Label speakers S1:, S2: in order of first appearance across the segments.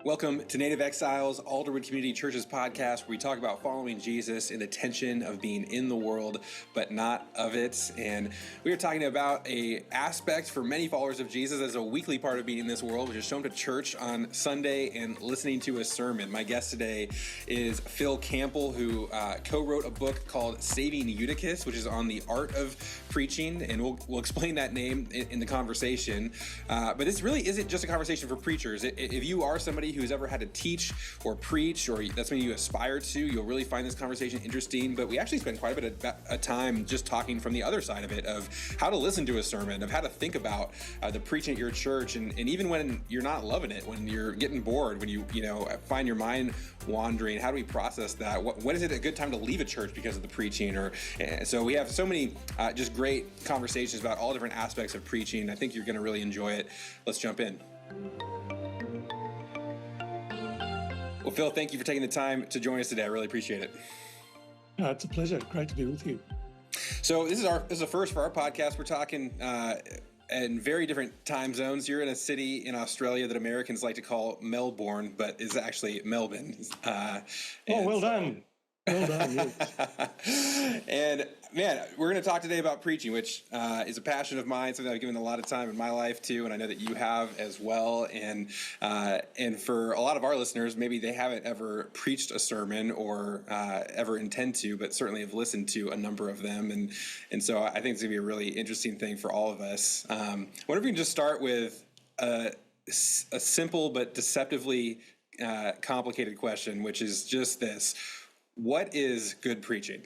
S1: Welcome to Native Exiles, Alderwood Community Church's podcast, where we talk about following Jesus in the tension of being in the world, but not of it. And we are talking about a aspect for many followers of Jesus as a weekly part of being in this world, which is showing up to church on Sunday and listening to a sermon. My guest today is Phil Campbell, who co-wrote a book called Saving Eutychus, which is on the art of preaching, and we'll explain that name in the conversation. But this really isn't just a conversation for preachers. If you are somebody who's ever had to teach or preach, or that's something you aspire to, you'll really find this conversation interesting. But we actually spend quite a bit of time just talking from the other side of it, of how to listen to a sermon, of how to think about the preaching at your church, and even when you're not loving it, when you're getting bored, when you find your mind wandering, how do we process that? When is it a good time to leave a church because of the preaching? So we have so many just great conversations about all different aspects of preaching. I think you're going to really enjoy it. Let's jump in. Well, Phil, thank you for taking the time to join us today. I really appreciate it.
S2: It's a pleasure. Great to be with you.
S1: So this is a first for our podcast. We're talking in very different time zones. You're in a city in Australia that Americans like to call Melbourne, but is actually Melbourne.
S2: Well done. Well done, yes.
S1: And man, we're going to talk today about preaching, which is a passion of mine, something I've given a lot of time in my life too, and I know that you have as well. And for a lot of our listeners, maybe they haven't ever preached a sermon or ever intend to, but certainly have listened to a number of them. And so I think it's going to be a really interesting thing for all of us. I wonder if we can just start with a simple but deceptively complicated question, which is just this. What is good preaching?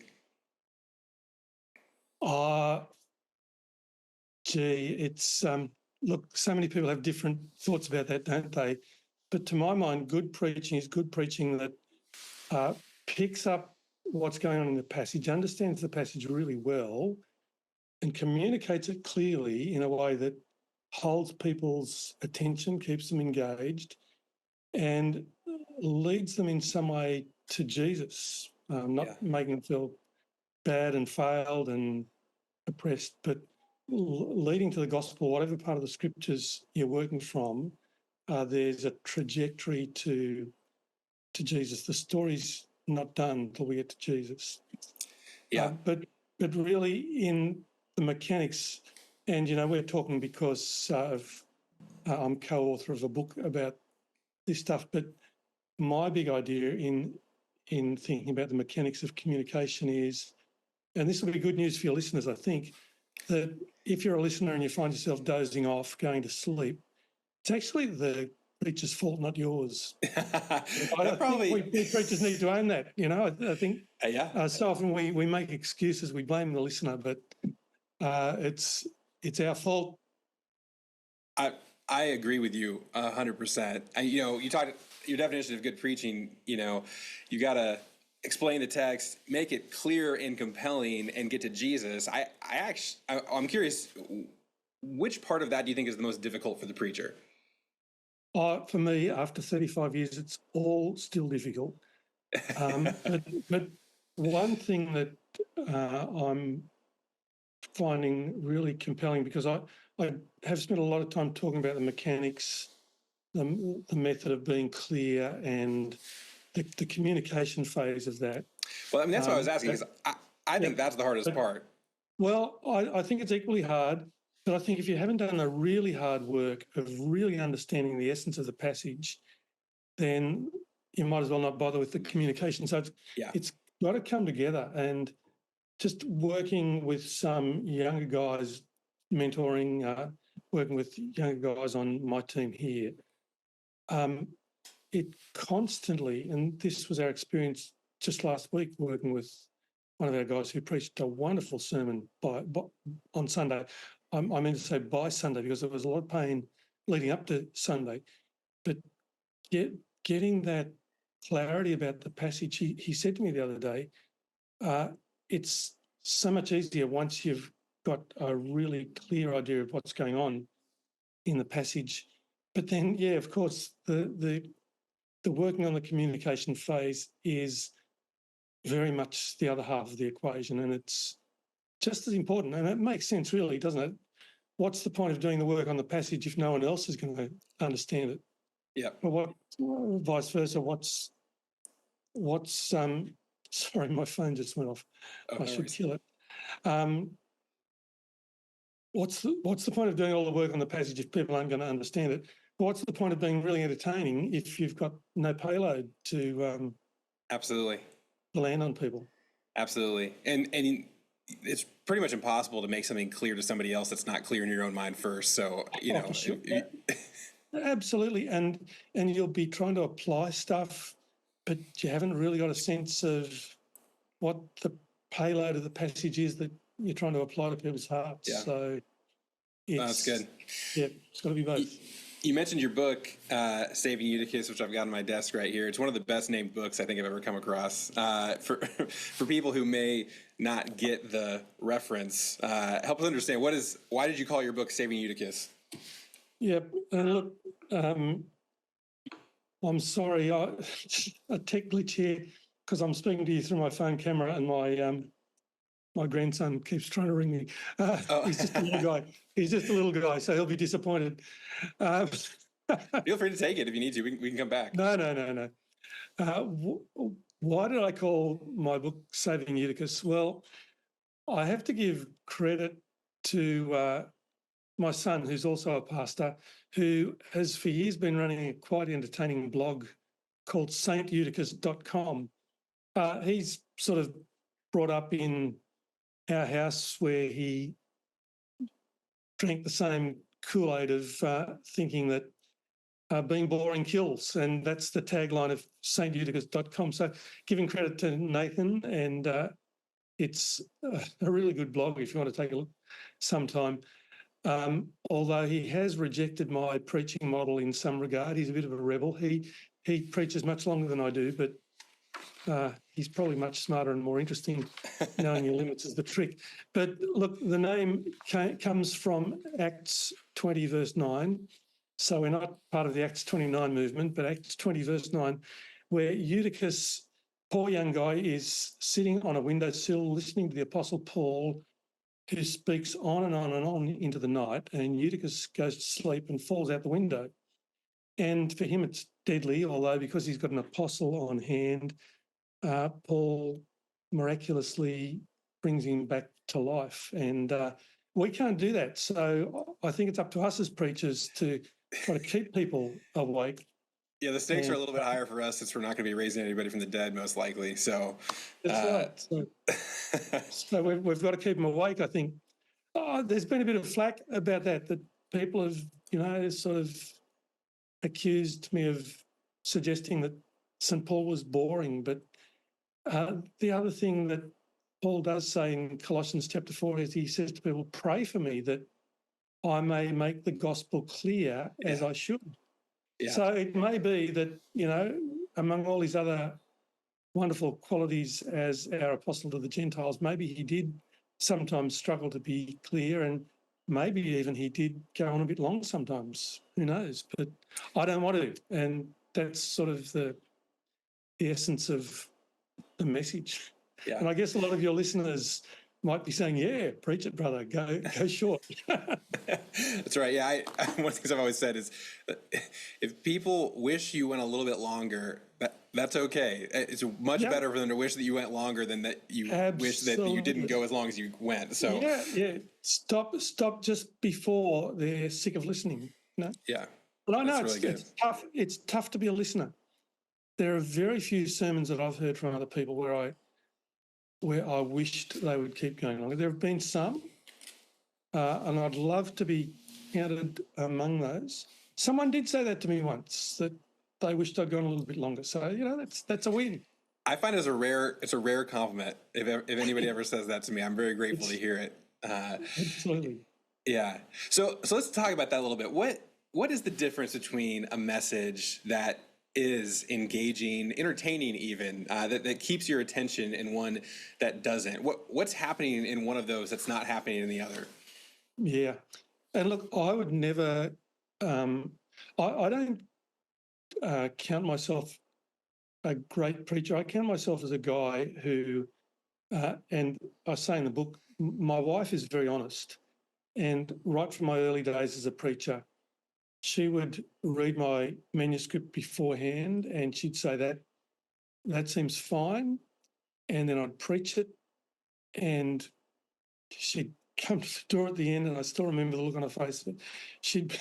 S2: It's look, so many people have different thoughts about that, don't they? But to my mind, good preaching is good preaching that picks up what's going on in the passage, understands the passage really well, and communicates it clearly in a way that holds people's attention, keeps them engaged, and leads them in some way to Jesus, not making them feel bad and failed and oppressed, but leading to the gospel, whatever part of the scriptures you're working from. There's a trajectory to Jesus. The story's not done until we get to Jesus. But really in the mechanics, and we're talking because I'm co-author of a book about this stuff, but my big idea in thinking about the mechanics of communication is, and this will be good news for your listeners, I think, that if you're a listener and you find yourself dozing off, going to sleep, it's actually the preacher's fault, not yours. I think we preachers need to own that. I think so often we make excuses, we blame the listener, but it's our fault.
S1: I agree with you 100%. You talked your definition of good preaching. You got to explain the text, make it clear and compelling, and get to Jesus. I'm curious, which part of that do you think is the most difficult for the preacher?
S2: For me, after 35 years, it's all still difficult. But one thing that I'm finding really compelling, because I have spent a lot of time talking about the mechanics, the method of being clear, and the communication phase of that.
S1: Well, I mean, that's what I was asking, because I think that's the hardest part.
S2: Well, I think it's equally hard, but I think if you haven't done the really hard work of really understanding the essence of the passage, then you might as well not bother with the communication. So it's got to come together, and just working with some younger guys, mentoring, working with younger guys on my team here, it constantly, and this was our experience just last week working with one of our guys who preached a wonderful sermon on Sunday. I meant to say by Sunday, because there was a lot of pain leading up to Sunday. But getting that clarity about the passage, he said to me the other day, it's so much easier once you've got a really clear idea of what's going on in the passage. But then, of course, the working on the communication phase is very much the other half of the equation, and it's just as important. And it makes sense, really, doesn't it? What's the point of doing the work on the passage if no one else is going to understand it?
S1: Yeah.
S2: But vice versa, sorry, my phone just went off.
S1: Oh,
S2: I
S1: no
S2: should
S1: worries.
S2: kill it. What's the point of doing all the work on the passage if people aren't going to understand it? What's the point of being really entertaining if you've got no payload to
S1: Absolutely.
S2: land on people?
S1: Absolutely. And it's pretty much impossible to make something clear to somebody else that's not clear in your own mind first. So,
S2: For sure. Absolutely. And you'll be trying to apply stuff, but you haven't really got a sense of what the payload of the passage is that you're trying to apply to people's hearts.
S1: Yeah.
S2: So
S1: That's good.
S2: Yeah, it's got to be both.
S1: You mentioned your book, Saving Eutychus, which I've got on my desk right here. It's one of the best named books I think I've ever come across. For people who may not get the reference, help us understand why did you call your book Saving Eutychus?
S2: Yeah, and look, I'm sorry, a tech glitch here because I'm speaking to you through my phone camera and my grandson keeps trying to ring me. He's just a little guy. He's just a little guy, so he'll be disappointed.
S1: Feel free to take it if you need to. We can come back.
S2: No. Why did I call my book Saving Eutychus? Well, I have to give credit to my son, who's also a pastor, who has for years been running a quite entertaining blog called sainteutychus.com. He's sort of brought up in our house where he drank the same Kool-Aid of thinking that being boring kills, and that's the tagline of sainteutychus.com. So giving credit to Nathan, and it's a really good blog if you want to take a look sometime. Although he has rejected my preaching model in some regard, he's a bit of a rebel. He preaches much longer than I do, but he's probably much smarter and more interesting. Knowing your limits is the trick. But look, the name comes from Acts 20 verse 9. So we're not part of the Acts 29 movement, but Acts 20 verse 9, where Eutychus, poor young guy, is sitting on a windowsill listening to the Apostle Paul, who speaks on and on and on into the night, and Eutychus goes to sleep and falls out the window. And for him, it's deadly, although because he's got an apostle on hand, Paul miraculously brings him back to life. And we can't do that. So I think it's up to us as preachers to try to keep people awake.
S1: Yeah, the stakes are a little bit higher for us since we're not going to be raising anybody from the dead, most likely. So
S2: that's right. So we've got to keep them awake, I think. There's been a bit of flack about that people have, sort of accused me of suggesting that St. Paul was boring. But the other thing that Paul does say in Colossians chapter 4 is he says to people, pray for me that I may make the gospel clear as I should. Yeah. So it may be that, among all his other wonderful qualities as our apostle to the Gentiles, maybe he did sometimes struggle to be clear, and maybe even he did go on a bit long sometimes. Who knows? But I don't want to. And that's sort of the essence of the message. Yeah. And I guess a lot of your listeners might be saying, yeah, preach it, brother, go short.
S1: That's right. Yeah, one of the things I've always said is if people wish you went a little bit longer, that's okay. It's much better for them to wish that you went longer than that you wish that you didn't go as long as you went. So
S2: yeah. Stop just before they're sick of listening. No?
S1: Yeah.
S2: Well, I know it's tough. It's tough to be a listener. There are very few sermons that I've heard from other people where I wished they would keep going longer. There have been some, and I'd love to be counted among those. Someone did say that to me once, that they wished I'd gone a little bit longer. So, that's a win.
S1: I find it's a rare compliment. If anybody ever says that to me, I'm very grateful to hear it.
S2: Absolutely.
S1: Yeah. So let's talk about that a little bit. What is the difference between a message that is engaging, entertaining even, that keeps your attention, and one that doesn't? What's happening in one of those that's not happening in the other?
S2: Yeah. And look, I would never, I don't count myself a great preacher. I count myself as a guy who, and I say in the book, my wife is very honest. And right from my early days as a preacher, she would read my manuscript beforehand and she'd say that seems fine. And then I'd preach it and she'd come to the door at the end, and I still remember the look on her face. But she'd,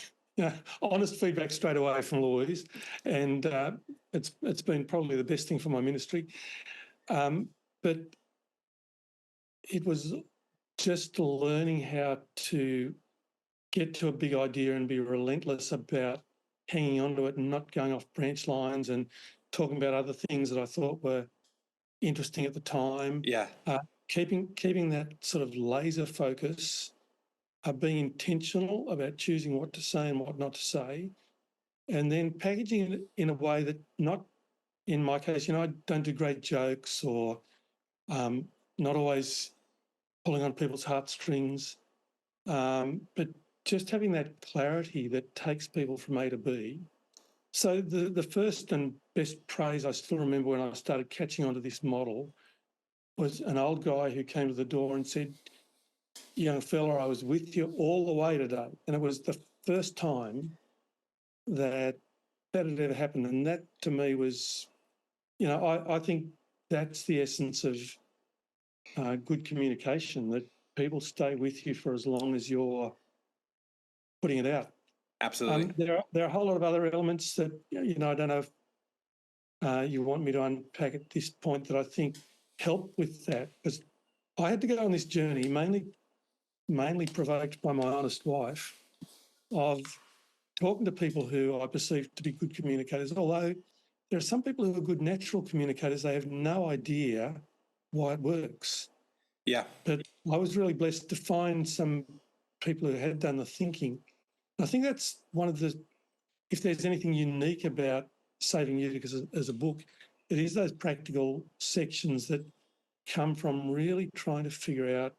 S2: honest feedback straight away from Louise, and it's been probably the best thing for my ministry. But it was just learning how to get to a big idea and be relentless about hanging on to it and not going off branch lines and talking about other things that I thought were interesting at the time.
S1: Yeah.
S2: Keeping that sort of laser focus, being intentional about choosing what to say and what not to say, and then packaging it in a way that, not in my case, I don't do great jokes or not always pulling on people's heartstrings, but just having that clarity that takes people from A to B. So the first and best praise I still remember when I started catching on to this model was an old guy who came to the door and said, "Young fella, I was with you all the way today." And it was the first time that had ever happened. And that to me was, I think that's the essence of good communication, that people stay with you for as long as you're putting it out.
S1: Absolutely.
S2: There are a whole lot of other elements that, I don't know if you want me to unpack at this point, that I think help with that, because I had to go on this journey mainly provoked by my honest wife, of talking to people who I perceive to be good communicators. Although there are some people who are good natural communicators, they have no idea why it works.
S1: Yeah.
S2: But I was really blessed to find some people who had done the thinking. I think that's one of the, if there's anything unique about Saving Eutychus as a book, it is those practical sections that come from really trying to figure out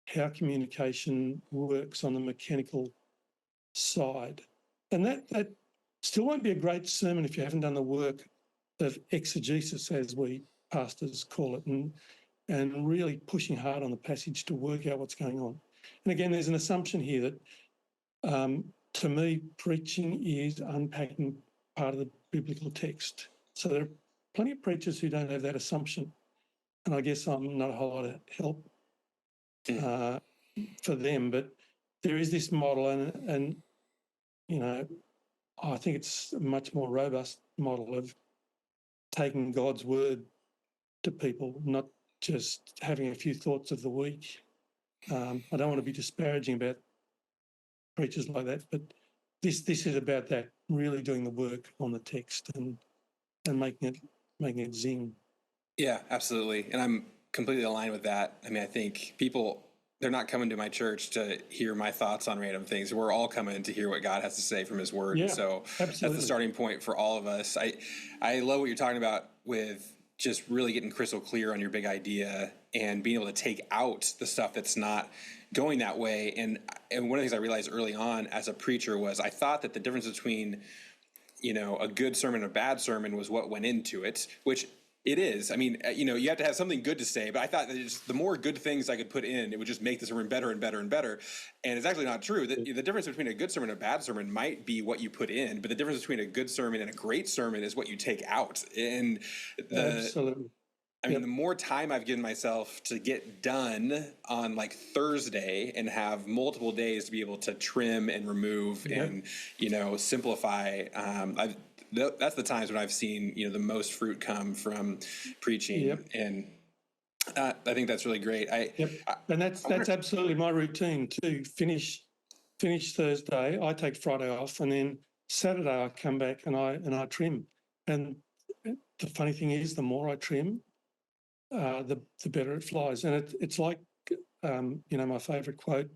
S2: how communication works on the mechanical side. And that still won't be a great sermon if you haven't done the work of exegesis, as we pastors call it, and really pushing hard on the passage to work out what's going on. And again, there's an assumption here that, to me, preaching is unpacking part of the biblical text. So there are plenty of preachers who don't have that assumption. And I guess I'm not a whole lot of help for them, but there is this model, and I think it's a much more robust model of taking God's word to people, not just having a few thoughts of the week. I don't want to be disparaging about preachers like that, but this is about that, really doing the work on the text and making it zing.
S1: Yeah, absolutely. And I'm completely aligned with that. I mean, I think people, they're not coming to my church to hear my thoughts on random things. We're all coming to hear what God has to say from his word.
S2: Yeah,
S1: so
S2: absolutely.
S1: That's the starting point for all of us. I love what you're talking about with just really getting crystal clear on your big idea and being able to take out the stuff that's not going that way. And one of the things I realized early on as a preacher was I thought that the difference between, a good sermon and a bad sermon was what went into it, which it is. I mean, you have to have something good to say, but I thought that just the more good things I could put in, it would just make the sermon better and better and better. And it's actually not true. The difference between a good sermon and a bad sermon might be what you put in, but the difference between a good sermon and a great sermon is what you take out. And
S2: Absolutely.
S1: I mean, the more time I've given myself to get done on like Thursday and have multiple days to be able to trim and remove and, simplify, that's the times when I've seen, the most fruit come from preaching.
S2: Yep.
S1: And I think that's really great.
S2: And that's absolutely my routine too. Finish Thursday, I take Friday off, and then Saturday I come back and I trim. And the funny thing is, the more I trim, the better it flies. And it's like, my favourite quote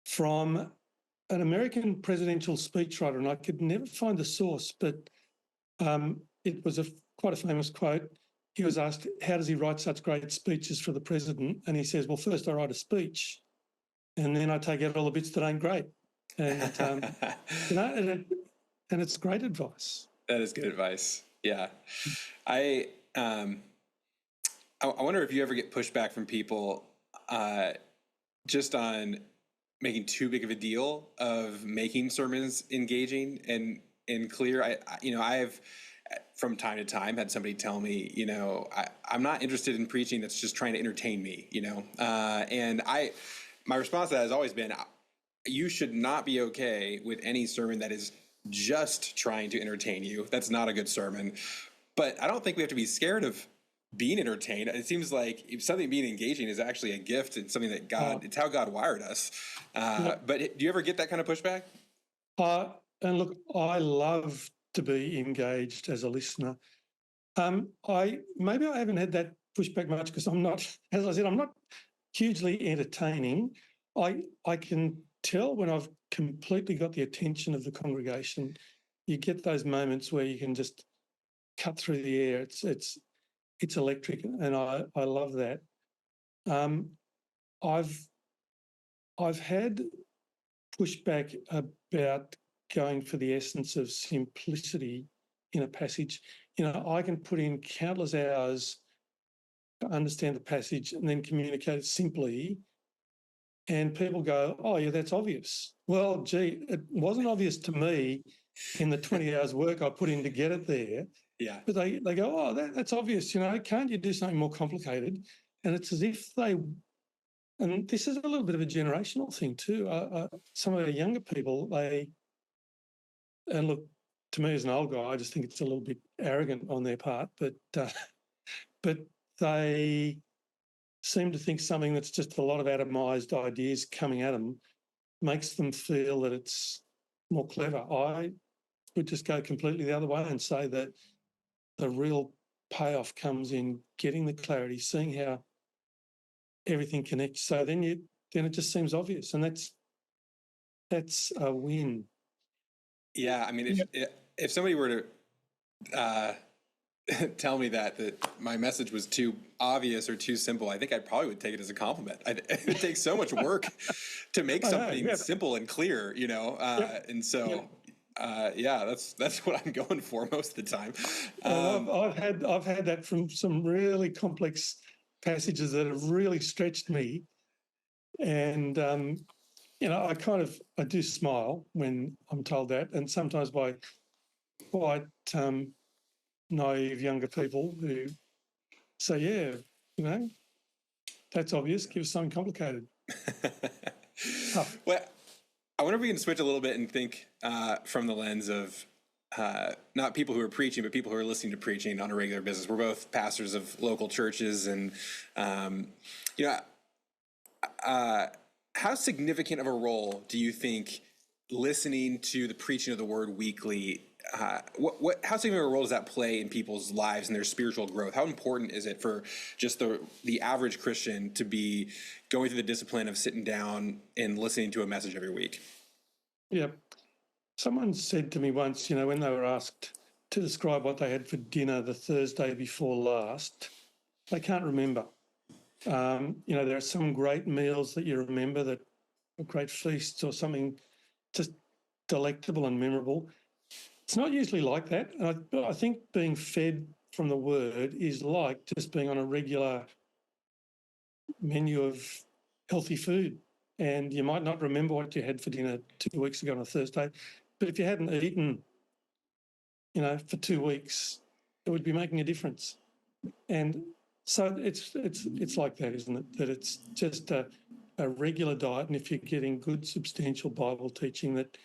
S2: from an American presidential speechwriter, and I could never find the source, but it was quite a famous quote. He was asked, how does he write such great speeches for the president? And he says, well, first I write a speech, and then I take out all the bits that ain't great. And, and it's great advice.
S1: That is good advice. Yeah. I wonder if you ever get pushback from people just on making too big of a deal of making sermons engaging and clear. I have from time to time had somebody tell me, I'm not interested in preaching that's just trying to entertain me, and my response to that has always been, you should not be okay with any sermon that is just trying to entertain you. That's not a good sermon. But I don't think we have to be scared of being entertained. It seems like if something being engaging is actually a gift and something that it's how God wired us. But do you ever get that kind of pushback?
S2: And look, I love to be engaged as a listener. Maybe I haven't had that pushback much because I'm not, as I said, I'm not hugely entertaining. I can tell when I've completely got the attention of the congregation. You get those moments where you can just cut through the air. It's electric, and I love that. I've had pushback about going for the essence of simplicity in a passage. I can put in countless hours to understand the passage and then communicate it simply, and people go, "Oh, yeah, that's obvious." Well, gee, it wasn't obvious to me in the 20 hours work I put in to get it there.
S1: Yeah.
S2: But they go, "Oh, that's obvious. Can't you do something more complicated?" And it's as if and this is a little bit of a generational thing too. Some of our younger people, and look, to me as an old guy, I just think it's a little bit arrogant on their part, but they seem to think something that's just a lot of atomized ideas coming at them makes them feel that it's more clever. I would just go completely the other way and say that the real payoff comes in getting the clarity, seeing how everything connects. So then it just seems obvious, and that's a win.
S1: Yeah, I mean, if somebody were to tell me that my message was too obvious or too simple, I think I probably would take it as a compliment. It takes so much work to make something simple and clear, and so. That's what I'm going for most of the time.
S2: I've had that from some really complex passages that have really stretched me, and I do smile when I'm told that, and sometimes by quite naive younger people who say, "Yeah, that's obvious. Give us something complicated."
S1: Well, I wonder if we can switch a little bit and think from the lens of not people who are preaching, but people who are listening to preaching on a regular basis. We're both pastors of local churches, and how significant of a role do you think listening to the preaching of the word weekly? How significant of a role does that play in people's lives and their spiritual growth? How important is it for just the average Christian to be going through the discipline of sitting down and listening to a message every week?
S2: Yeah. Someone said to me once, when they were asked to describe what they had for dinner the Thursday before last, they can't remember. There are some great meals that you remember, that are great feasts or something just delectable and memorable. It's not usually like that. And I think being fed from the word is like just being on a regular menu of healthy food. And you might not remember what you had for dinner 2 weeks ago on a Thursday, but if you hadn't eaten, for 2 weeks, it would be making a difference. And so it's like that, isn't it? That it's just a regular diet, and if you're getting good, substantial Bible teaching that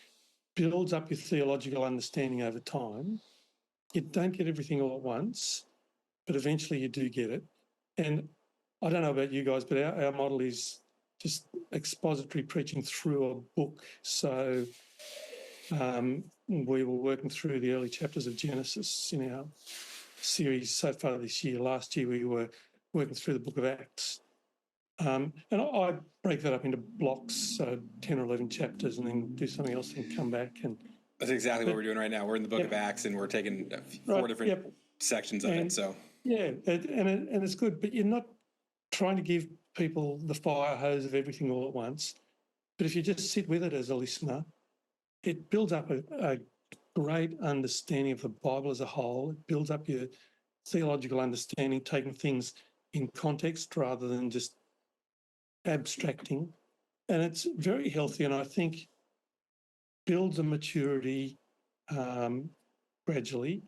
S2: builds up your theological understanding over time, you don't get everything all at once, but eventually you do get it. And I don't know about you guys, but our model is just expository preaching through a book. So we were working through the early chapters of Genesis in our series so far this year. Last year we were working through the book of Acts. And I break that up into blocks, so 10 or 11 chapters, and then do something else and come back. And
S1: that's exactly what we're doing right now. We're in the book of Acts, and we're taking 4 different sections of it. So
S2: and it's good, but you're not trying to give people the fire hose of everything all at once. But if you just sit with it as a listener, it builds up a great understanding of the Bible as a whole. It builds up your theological understanding, taking things in context rather than just abstracting. And it's very healthy, and I think builds a maturity gradually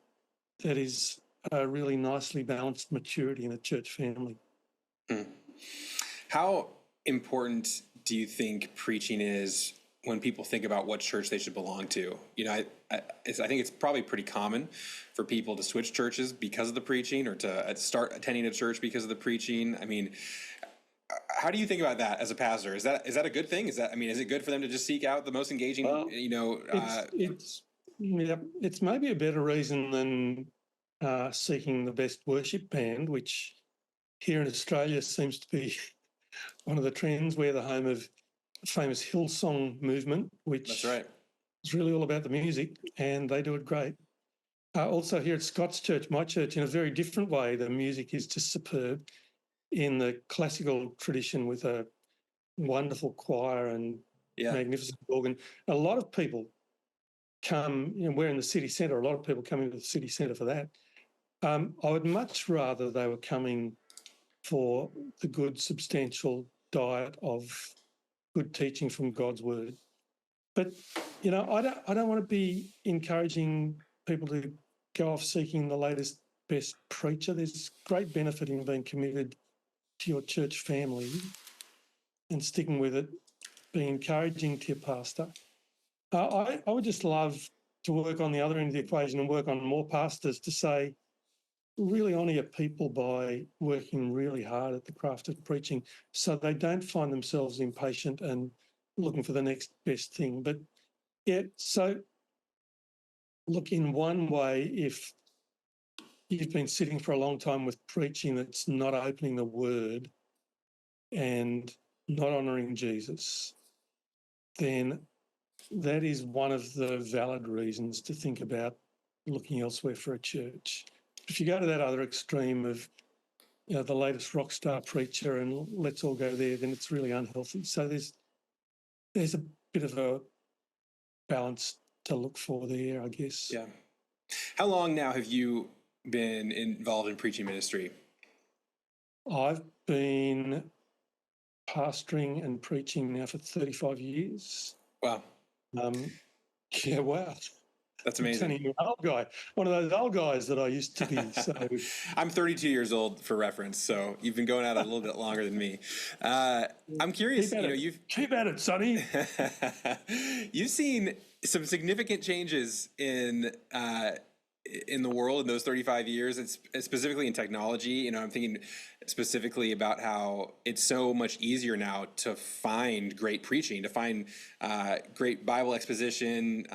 S2: that is a really nicely balanced maturity in a church family.
S1: How important do you think preaching is when people think about what church they should belong to? You know, I think it's probably pretty common for people to switch churches because of the preaching, or to start attending a church because of the preaching. I mean, how do you think about that as a pastor? Is that a good thing? Is it good for them to just seek out the most engaging?
S2: Well, it's maybe a better reason than seeking the best worship band, which here in Australia seems to be one of the trends. We're the home of the famous Hillsong movement, which
S1: That's right.
S2: is really all about the music, and they do it great. Also here at Scott's Church, my church, in a very different way, the music is just superb in the classical tradition with a wonderful choir and magnificent organ. A lot of people come, we're in the city centre, a lot of people come into the city centre for that. I would much rather they were coming for the good, substantial diet of good teaching from God's word. But, I don't want to be encouraging people to go off seeking the latest, best preacher. There's great benefit in being committed to your church family and sticking with it, being encouraging to your pastor. I would just love to work on the other end of the equation and work on more pastors to say, really honour your people by working really hard at the craft of preaching so they don't find themselves impatient and looking for the next best thing. But so look, in one way, if you've been sitting for a long time with preaching that's not opening the word and not honouring Jesus, then that is one of the valid reasons to think about looking elsewhere for a church. If you go to that other extreme of, the latest rock star preacher and let's all go there, then it's really unhealthy. So there's a bit of a balance to look for there, I guess.
S1: Yeah. How long now have you been involved in preaching ministry?
S2: I've been pastoring and preaching now for 35 years.
S1: Wow.
S2: Yeah, wow.
S1: That's amazing.
S2: I'm an old guy, one of those old guys that I used to be. So
S1: I'm 32 years old for reference, so you've been going at it a little bit longer than me. I'm curious,
S2: keep at it, Sonny.
S1: You've seen some significant changes in the world in those 35 years. It's specifically in technology. I'm thinking specifically about how it's so much easier now to find great preaching, to find great Bible exposition.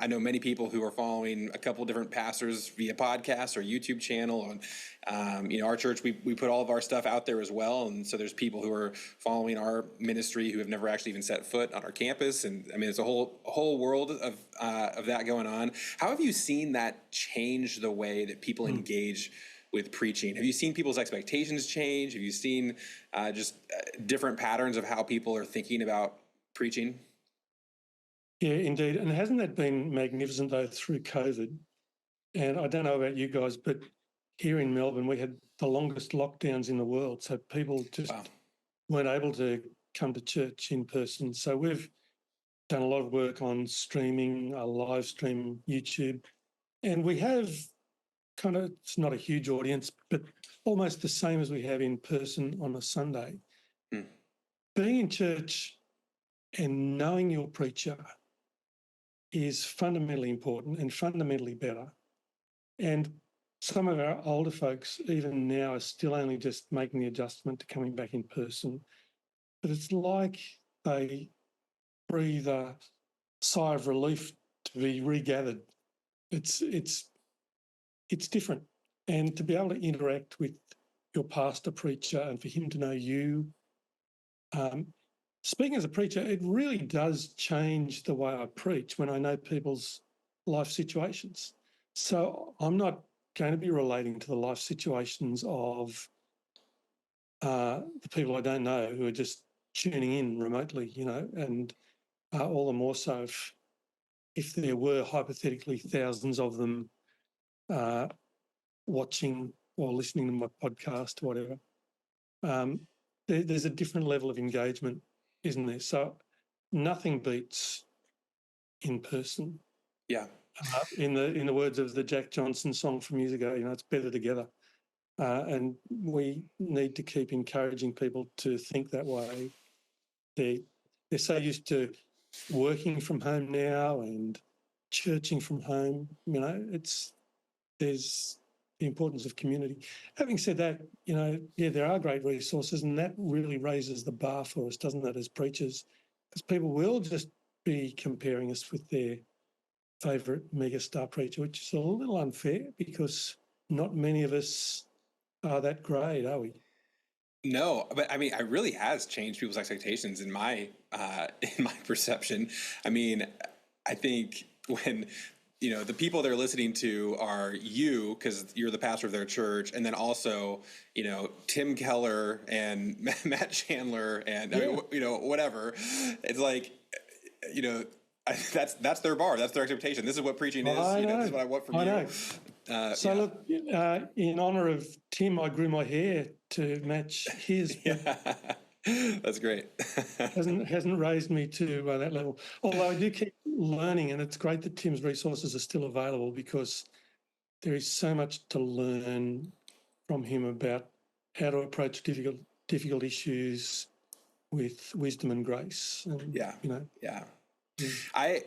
S1: I know many people who are following a couple different pastors via podcast or YouTube channel. And, our church, we put all of our stuff out there as well. And so there's people who are following our ministry who have never actually even set foot on our campus. And I mean, it's a whole world of that going on. How have you seen that change the way that people engage with preaching? Have you seen people's expectations change? Have you seen just different patterns of how people are thinking about preaching?
S2: Yeah, indeed. And hasn't that been magnificent, though, through COVID? And I don't know about you guys, but here in Melbourne, we had the longest lockdowns in the world. So people just weren't able to come to church in person. So we've done a lot of work on streaming, a live stream, YouTube. And we have it's not a huge audience, but almost the same as we have in person on a Sunday. Being in church and knowing your preacher is fundamentally important and fundamentally better. And some of our older folks, even now, are still only just making the adjustment to coming back in person. But it's like they breathe a sigh of relief to be regathered. It's different. And to be able to interact with your pastor preacher and for him to know you, speaking as a preacher, it really does change the way I preach when I know people's life situations. So I'm not going to be relating to the life situations of the people I don't know who are just tuning in remotely, and all the more so if there were hypothetically thousands of them watching or listening to my podcast or whatever. there's a different level of engagement, isn't there? So nothing beats in person.
S1: Yeah.
S2: In the words of the Jack Johnson song from years ago, it's better together. And we need to keep encouraging people to think that way. They're so used to working from home now and churching from home. There's the importance of community. Having said that, there are great resources, and that really raises the bar for us, doesn't it, as preachers? Because people will just be comparing us with their favourite megastar preacher, which is a little unfair because not many of us are that great, are we?
S1: No, but I mean, it really has changed people's expectations in my perception. I mean, I think when the people they're listening to are you, because you're the pastor of their church, and then also Tim Keller and Matt Chandler and whatever. It's like that's their bar, that's their expectation. This is what preaching is. This is what I want from you.
S2: Look, in honour of Tim, I grew my hair to match his.
S1: That's great.
S2: hasn't raised me to that level. Although I do keep learning, and it's great that Tim's resources are still available because there is so much to learn from him about how to approach difficult issues with wisdom and grace. And,
S1: I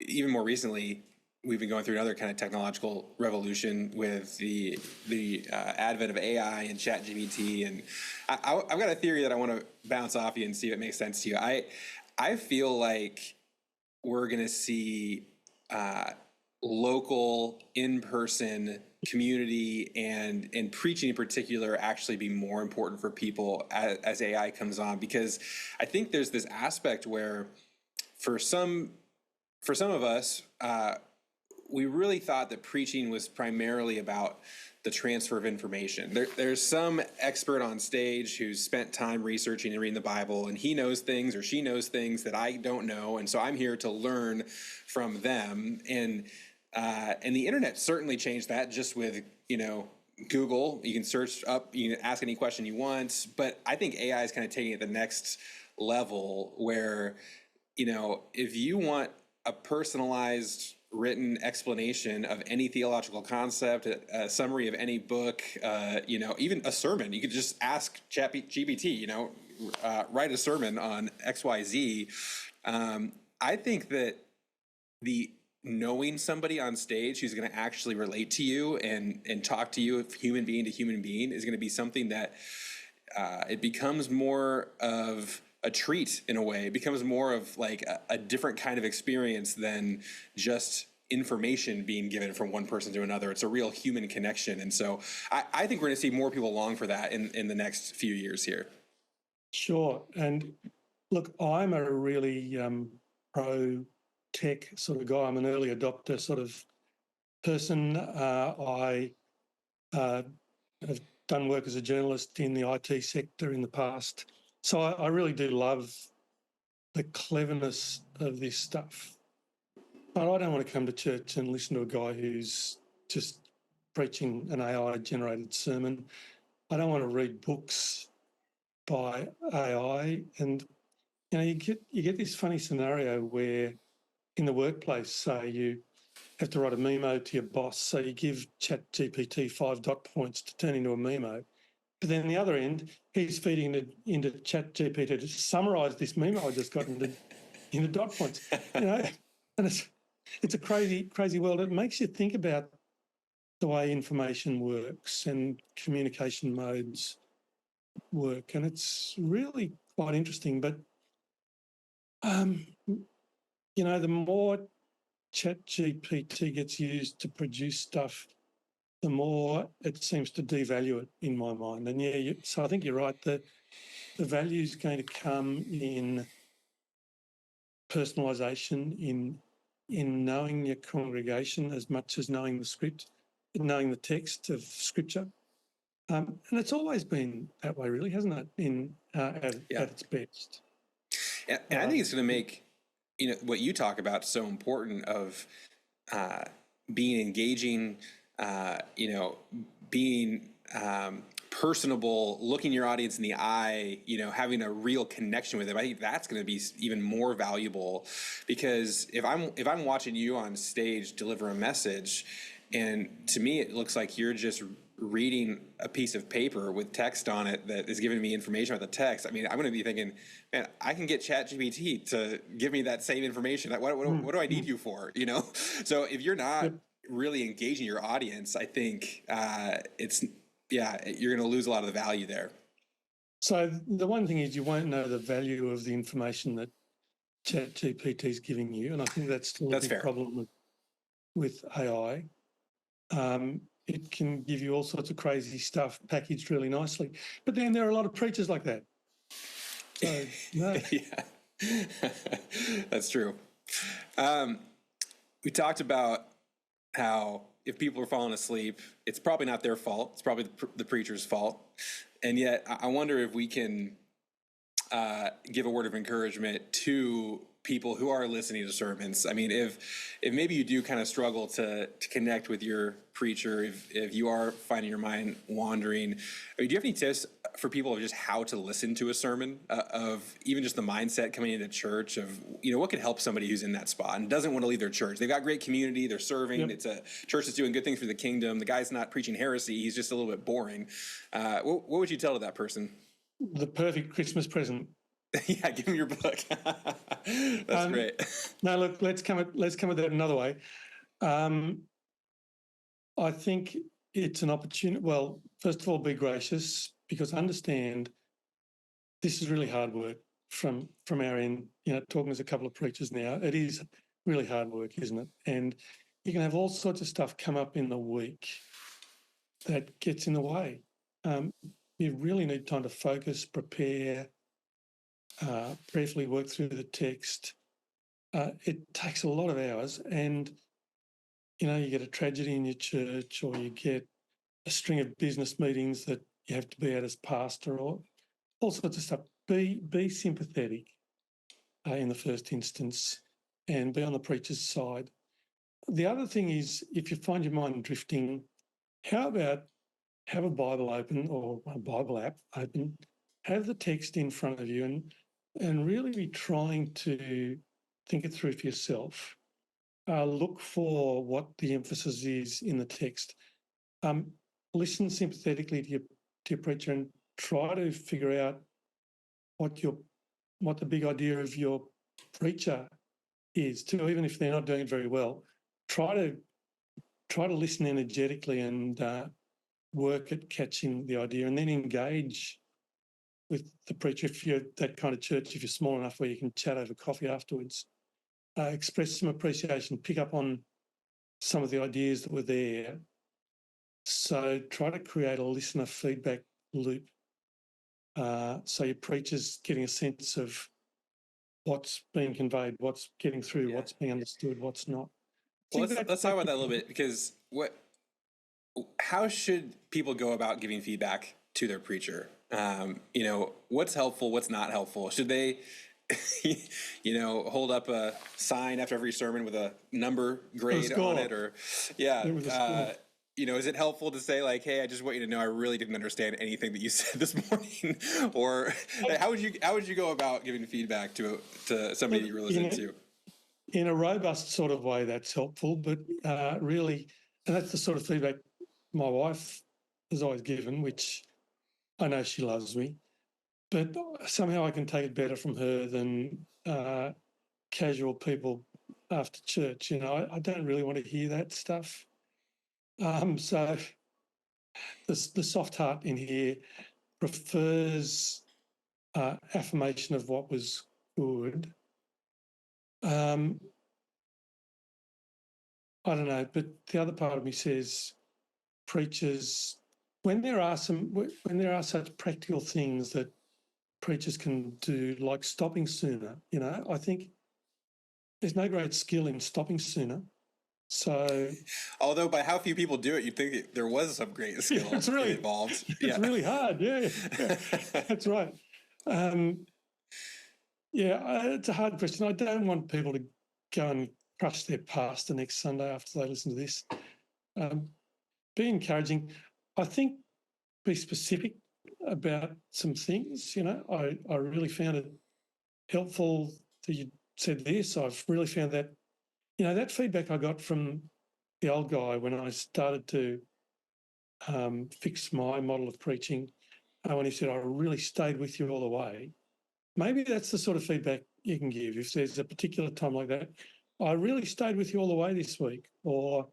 S1: even more recently, we've been going through another kind of technological revolution with the advent of AI and ChatGPT, and I've got a theory that I want to bounce off you and see if it makes sense to you. I feel like we're going to see local, in-person community and preaching in particular actually be more important for people as AI comes on, because I think there's this aspect where for some of us, we really thought that preaching was primarily about the transfer of information. There's some expert on stage who's spent time researching and reading the Bible, and he knows things or she knows things that I don't know, and so I'm here to learn from them. And the internet certainly changed that, just with Google. You can search up, you can ask any question you want, but I think AI is kind of taking it the next level where if you want a personalized written explanation of any theological concept, a summary of any book, even a sermon, you could just ask GPT, write a sermon on XYZ. I think that knowing somebody on stage who's going to actually relate to you and talk to you human being to human being is going to be something that it becomes more of a treat in a way. It becomes more of like a different kind of experience than just information being given from one person to another. It's a real human connection. And so I think we're going to see more people long for that in the next few years here.
S2: Sure. And look, I'm a really pro-tech sort of guy. I'm an early adopter sort of person. I have done work as a journalist in the IT sector in the past. So I really do love the cleverness of this stuff. But I don't want to come to church and listen to a guy who's just preaching an AI-generated sermon. I don't want to read books by AI. And you get this funny scenario where in the workplace, say you have to write a memo to your boss, so you give ChatGPT 5 dot points to turn into a memo. But then on the other end, he's feeding it into ChatGPT to summarise this memo I just got into dot points. And it's a crazy world. It makes you think about the way information works and communication modes work, and it's really quite interesting. But the more ChatGPT gets used to produce stuff, the more it seems to devalue it in my mind. And so I think you're right. The value is going to come in personalisation, in knowing your congregation as much as knowing the script, knowing the text of Scripture. And it's always been that way, really, hasn't it, at its best?
S1: And I think it's going to make what you talk about so important of being engaging, being personable, looking your audience in the eye, having a real connection with them. I think that's going to be even more valuable, because if I'm watching you on stage deliver a message, and to me it looks like you're just reading a piece of paper with text on it that is giving me information about the text. I mean, I'm going to be thinking, man, I can get ChatGPT to give me that same information. What do I need you for? So if you're not really engaging your audience, I think you're going to lose a lot of the value there.
S2: So the one thing is, you won't know the value of the information that ChatGPT is giving you, and I think that's still a big problem with AI. It can give you all sorts of crazy stuff packaged really nicely, but then there are a lot of preachers like that. So no.
S1: Yeah, that's true. We talked about how if people are falling asleep, it's probably not their fault. It's probably the preacher's fault. And yet I wonder if we can give a word of encouragement to people who are listening to sermons. I mean, if maybe you do kind of struggle to connect with your preacher, if you are finding your mind wandering, do you have any tips for people of just how to listen to a sermon, of even just the mindset coming into church, of what could help somebody who's in that spot and doesn't want to leave their church? They've got great community, they're serving, Yep. It's a church that's doing good things for the kingdom, the guy's not preaching heresy, he's just a little bit boring. What would you tell to that person?
S2: The perfect Christmas present.
S1: Yeah, give him your book. That's great.
S2: No, look, let's come at that another way. I think it's an opportunity. Well, first of all, be gracious, because understand this is really hard work from our end. Talking as a couple of preachers now, it is really hard work, isn't it? And you can have all sorts of stuff come up in the week that gets in the way. You really need time to focus, prepare, prayerfully work through the text. It takes a lot of hours, and you get a tragedy in your church, or you get a string of business meetings that you have to be at as pastor, or all sorts of stuff. Be sympathetic in the first instance, and be on the preacher's side. The other thing is, if you find your mind drifting, how about have a Bible open, or a Bible app open, have the text in front of you, and really be trying to think it through for yourself. Look for what the emphasis is in the text. Listen sympathetically to your preacher, and try to figure out what the big idea of your preacher is too, even if they're not doing it very well. Try to listen energetically and work at catching the idea, and then engage with the preacher. If you're that kind of church, if you're small enough where you can chat over coffee afterwards, express some appreciation, pick up on some of the ideas that were there. So try to create a listener feedback loop, so your preacher's getting a sense of what's being conveyed, what's getting through, what's being understood, what's not.
S1: Well, let's talk about that a little bit, because how should people go about giving feedback to their preacher? What's helpful, what's not helpful? Should they, hold up a sign after every sermon with a number grade on it, or is it helpful to say, like, hey, I just want you to know I really didn't understand anything that you said this morning? Or how would you go about giving feedback to somebody you were listening to?
S2: In a robust sort of way, that's helpful, but really, and that's the sort of feedback my wife has always given, which I know she loves me, but somehow I can take it better from her than casual people after church. I don't really want to hear that stuff. So the soft heart in here prefers affirmation of what was good. I don't know, but the other part of me says, preachers, when there are such practical things that preachers can do, like stopping sooner, I think there's no great skill in stopping sooner. So,
S1: although by how few people do it, you'd think there was some great skill involved.
S2: It's really hard. Yeah, that's right. It's a hard question. I don't want people to go and crush their pastor next Sunday after they listen to this. Be encouraging. I think be specific about some things. I really found it helpful that you said this. I've really found that, that feedback I got from the old guy when I started to fix my model of preaching, when he said, I really stayed with you all the way. Maybe that's the sort of feedback you can give. If there's a particular time like that, I really stayed with you all the way this week, or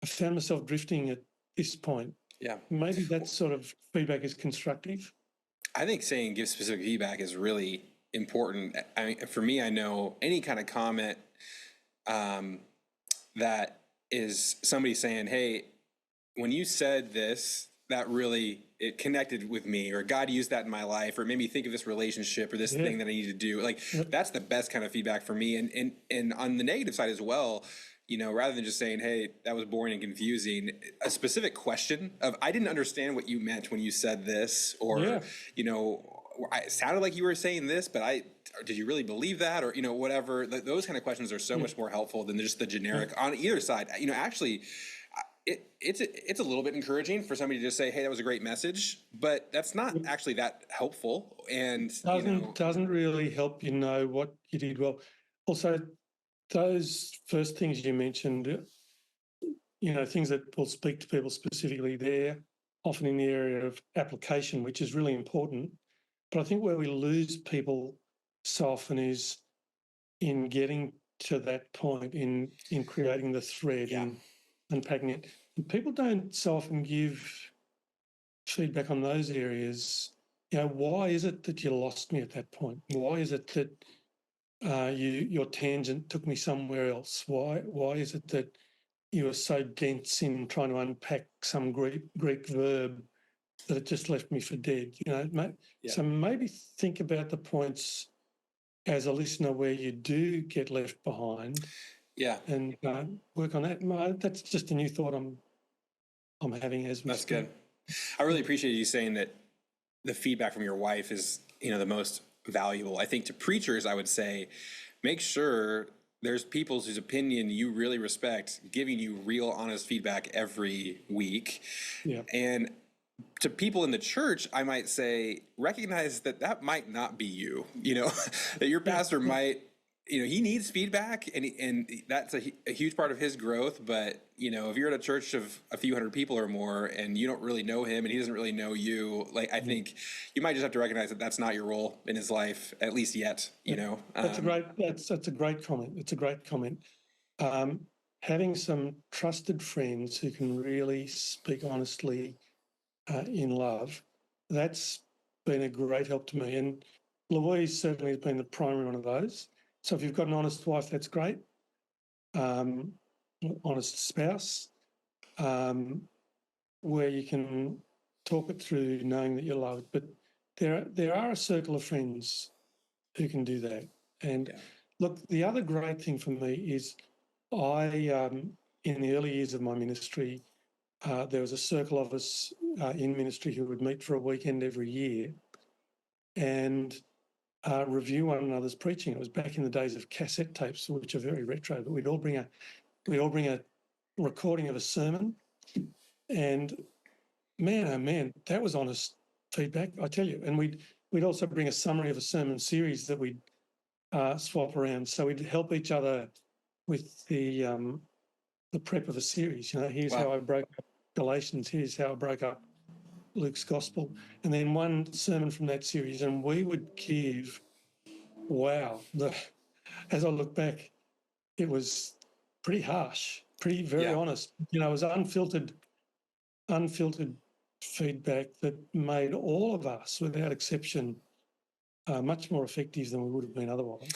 S2: I found myself drifting at this point.
S1: Yeah.
S2: Maybe that sort of feedback is constructive.
S1: I think saying give specific feedback is really important. I mean, for me, I know any kind of comment that is somebody saying, hey, when you said this, that really, it connected with me, or God used that in my life, or made me think of this relationship or this thing that I need to do. Like, that's the best kind of feedback for me. And on the negative side as well, rather than just saying, hey, that was boring and confusing, a specific question of, I didn't understand what you meant when you said this, or, it sounded like you were saying this, but did you really believe that? Or, whatever. Those kind of questions are so much more helpful than just the generic on either side. Actually, it's a little bit encouraging for somebody to just say, hey, that was a great message, but that's not actually that helpful. And
S2: doesn't really help what you did well. Also, those first things you mentioned, things that will speak to people specifically, they're often in the area of application, which is really important. But I think where we lose people so often is in getting to that point, in creating the thread, in unpacking it. And people don't so often give feedback on those areas. Why is it that you lost me at that point? Why is it that your tangent took me somewhere else? Why is it that you were so dense in trying to unpack some Greek verb that it just left me for dead? So maybe think about the points as a listener where you do get left behind.
S1: Yeah,
S2: and work on that. That's just a new thought I'm having as we
S1: That's
S2: speak.
S1: good. I really appreciate you saying that the feedback from your wife is, the most valuable. I think to preachers, I would say, make sure there's people whose opinion you really respect giving you real, honest feedback every week.
S2: Yeah.
S1: And to people in the church, I might say, recognize that might not be you, that your pastor might, he needs feedback, and that's a huge part of his growth. But, if you're at a church of a few hundred people or more and you don't really know him and he doesn't really know you, I think you might just have to recognize that that's not your role in his life, at least yet,
S2: That's a great comment. It's a great comment. Having some trusted friends who can really speak honestly in love, that's been a great help to me. And Louise certainly has been the primary one of those. So if you've got an honest wife, that's great. Honest spouse, where you can talk it through knowing that you're loved. But there are a circle of friends who can do that. And look, the other great thing for me is in the early years of my ministry, there was a circle of us in ministry who would meet for a weekend every year and review one another's preaching. It was back in the days of cassette tapes, which are very retro, but we'd all bring a recording of a sermon, and man, oh man, that was honest feedback, I tell you. And we'd also bring a summary of a sermon series that we'd swap around, so we'd help each other with the prep of a series. Here's how I broke up Galatians, here's how I broke up Luke's Gospel, and then one sermon from that series, and we would give, as I look back, it was pretty harsh, very honest. It was unfiltered feedback that made all of us, without exception, much more effective than we would have been otherwise.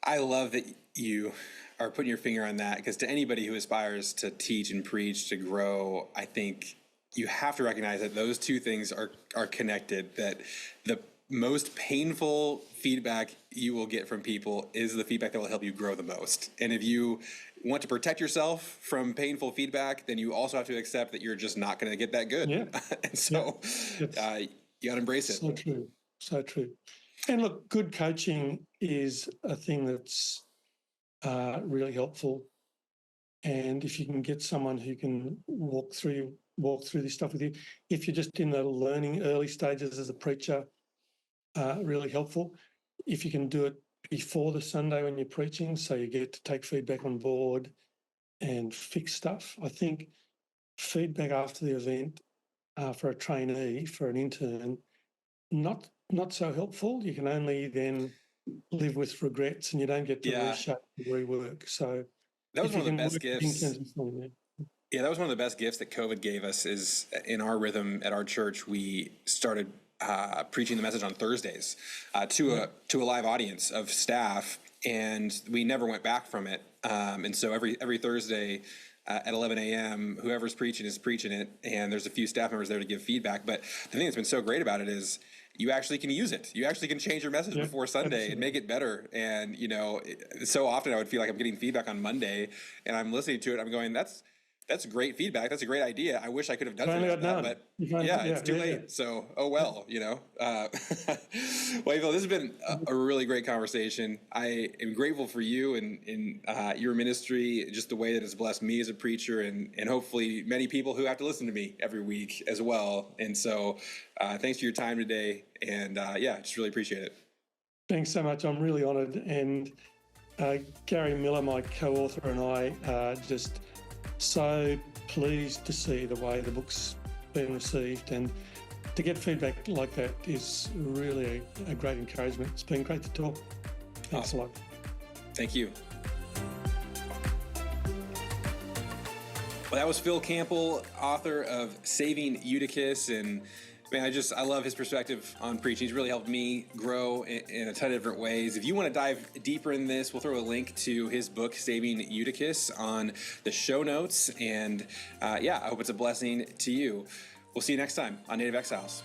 S1: I love that you are putting your finger on that, because to anybody who aspires to teach and preach, to grow, I think you have to recognize that those two things are connected, that the most painful feedback you will get from people is the feedback that will help you grow the most. And if you want to protect yourself from painful feedback, then you also have to accept that you're just not going to get that good.
S2: Yeah.
S1: And so you got to embrace it.
S2: So true. And look, good coaching is a thing that's really helpful. And if you can get someone who can walk through walk through this stuff with you. If you're just in the learning early stages as a preacher, really helpful. If you can do it before the Sunday when you're preaching, so you get to take feedback on board and fix stuff. I think feedback after the event for a trainee, for an intern, not so helpful. You can only then live with regrets, and you don't get to reshape and rework. So
S1: that was one of the best gifts. Yeah, that was one of the best gifts that COVID gave us. Is in our rhythm at our church, we started preaching the message on Thursdays to a live audience of staff, and we never went back from it. And so every Thursday at 11 a.m., whoever's preaching is preaching it, and there's a few staff members there to give feedback. But the thing that's been so great about it is you actually can use it. You actually can change your message before Sunday and make it better. And, so often I would feel like I'm getting feedback on Monday, and I'm listening to it. I'm going, that's great feedback. That's a great idea. I wish I could have done that, but it's too late. So, oh well, Well, Phil, this has been a really great conversation. I am grateful for you and your ministry, just the way that it's blessed me as a preacher, and hopefully many people who have to listen to me every week as well. And so, thanks for your time today. And just really appreciate it.
S2: Thanks so much. I'm really honoured. And Gary Miller, my co-author, and I are just so pleased to see the way the book's been received, and to get feedback like that is really a great encouragement. It's been great to talk. Thanks a lot. Thank you.
S1: Well, that was Phil Campbell, author of Saving Eutychus, and man, I love his perspective on preaching. He's really helped me grow in a ton of different ways. If you want to dive deeper in this, we'll throw a link to his book, Saving Eutychus, on the show notes. And I hope it's a blessing to you. We'll see you next time on Native Exiles.